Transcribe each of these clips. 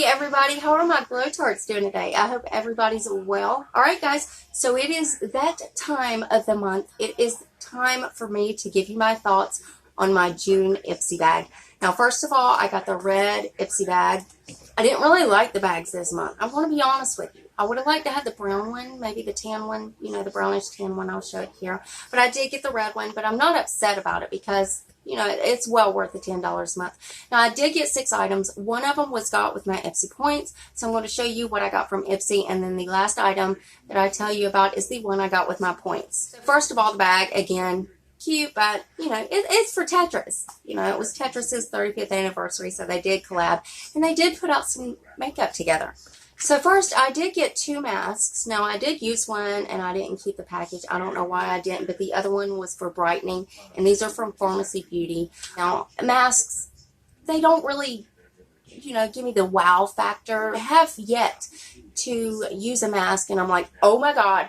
Hey everybody, how are my Glow Tarts doing today? I hope everybody's well. Alright guys, so it is that time of the month. It is time for me to give you my thoughts on my June Ipsy bag. Now first of all, I got the red Ipsy bag. I didn't really like the bags this month. I'm going to be honest with you. I would have liked to have the brown one, maybe the tan one, you know, the brownish tan one. I'll show it here. But I did get the red one, but I'm not upset about it because, you know, it's well worth the $10 a month. Now, I did get 6 items. One of them was got with my Ipsy points. So I'm going to show you what I got from Ipsy. And then the last item that I tell you about is the one I got with my points. So first of all, the bag, again, cute, but, you know, it's for Tetris. You know, it was Tetris's 35th anniversary, so they did collab. And they did put out some makeup together. So first, I did get 2 masks. Now, I did use one, and I didn't keep the package. I don't know why I didn't, but the other one was for brightening, and these are from Pharmacy Beauty. Now, masks, they don't really, you know, give me the wow factor. I have yet to use a mask, and I'm like, oh my God,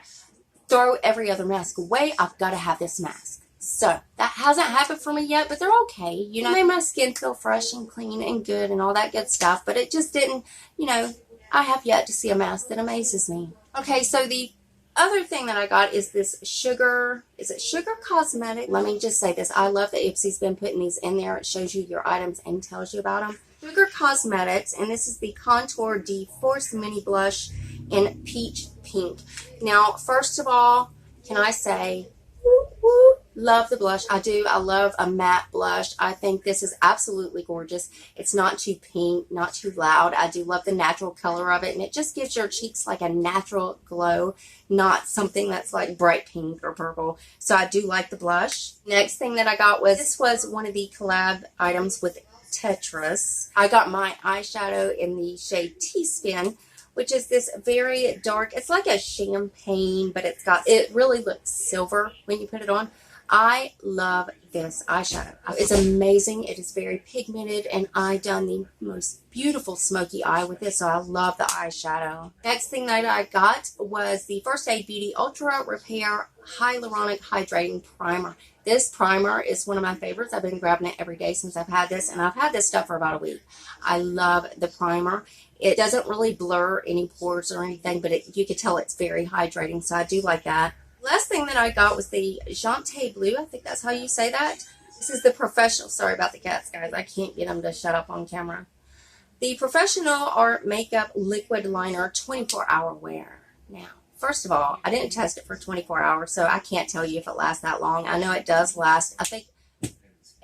throw every other mask away. I've got to have this mask. So, that hasn't happened for me yet, but they're okay. You know, they make my skin feel fresh and clean and good and all that good stuff, but it just didn't, you know, I have yet to see a mask that amazes me. Okay, so the other thing that I got is this Sugar, is it Sugar Cosmetic? Let me just say this. I love that Ipsy's been putting these in there. It shows you your items and tells you about them. Sugar Cosmetics, and this is the Contour De-Force Mini Blush in Peach Pink. Now, first of all, can I say, woo, woo, love the blush. I do. I love a matte blush. I think this is absolutely gorgeous. It's not too pink, not too loud. I do love the natural color of it, and it just gives your cheeks like a natural glow, not something that's like bright pink or purple. So I do like the blush. Next thing that I got was, this was one of the collab items with Tetris. I got my eyeshadow in the shade T-Spin, which is this very dark, it's like a champagne, but it really looks silver when you put it on. I love this eyeshadow. It's amazing. It is very pigmented, and I done the most beautiful smoky eye with this, so I love the eyeshadow. Next thing that I got was the First Aid Beauty Ultra Repair Hyaluronic Hydrating Primer. This primer is one of my favorites. I've been grabbing it every day since I've had this, and I've had this stuff for about a week. I love the primer. It doesn't really blur any pores or anything, but you can tell it's very hydrating, so I do like that. Last thing that I got was the Jonteblu. I think that's how you say that. This is the Professional. Sorry about the cats, guys. I can't get them to shut up on camera. The Professional Art Makeup Liquid Liner 24-hour wear. Now, first of all, I didn't test it for 24 hours, so I can't tell you if it lasts that long. I know it does last, I think,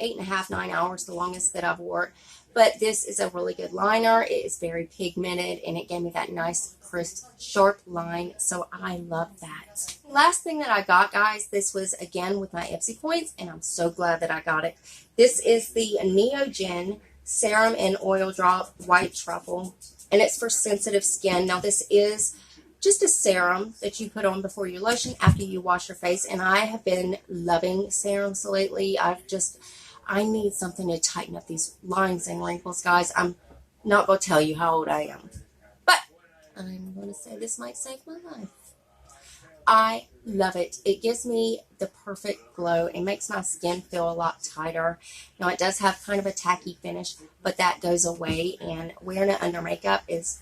8.5, 9 hours, the longest that I've wore it. But this is a really good liner. It is very pigmented, and it gave me that nice, crisp, sharp line. So I love that. Last thing that I got, guys, this was, again, with my Ipsy points, and I'm so glad that I got it. This is the Neogen Serum and Oil Drop White Truffle, and it's for sensitive skin. Now, this is just a serum that you put on before your lotion after you wash your face, and I have been loving serums lately. I need something to tighten up these lines and wrinkles, guys. I'm not going to tell you how old I am, but I'm going to say this might save my life. I love it. It gives me the perfect glow. It makes my skin feel a lot tighter. Now, it does have kind of a tacky finish, but that goes away, and wearing it under makeup is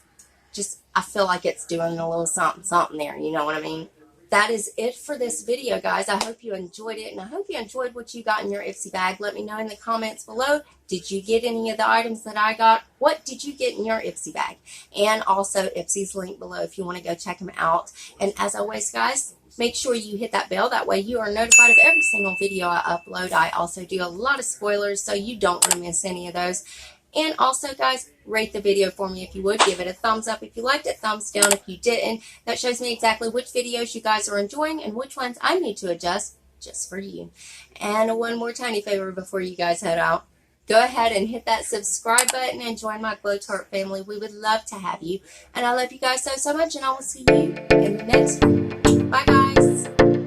just, I feel like it's doing a little something, something there. You know what I mean? That is it for this video, guys. I hope you enjoyed it, and I hope you enjoyed what you got in your Ipsy bag. Let me know in the comments below. Did you get any of the items that I got? What did you get in your Ipsy bag? And also, Ipsy's link below if you want to go check them out. And as always, guys, make sure you hit that bell. That way you are notified of every single video I upload. I also do a lot of spoilers, so you don't want to miss any of those. And also, guys, rate the video for me if you would. Give it a thumbs up if you liked it, thumbs down if you didn't. That shows me exactly which videos you guys are enjoying and which ones I need to adjust just for you. And one more tiny favor before you guys head out. Go ahead and hit that subscribe button and join my Glow Tart family. We would love to have you. And I love you guys so, so much, and I will see you in the next one. Bye, guys.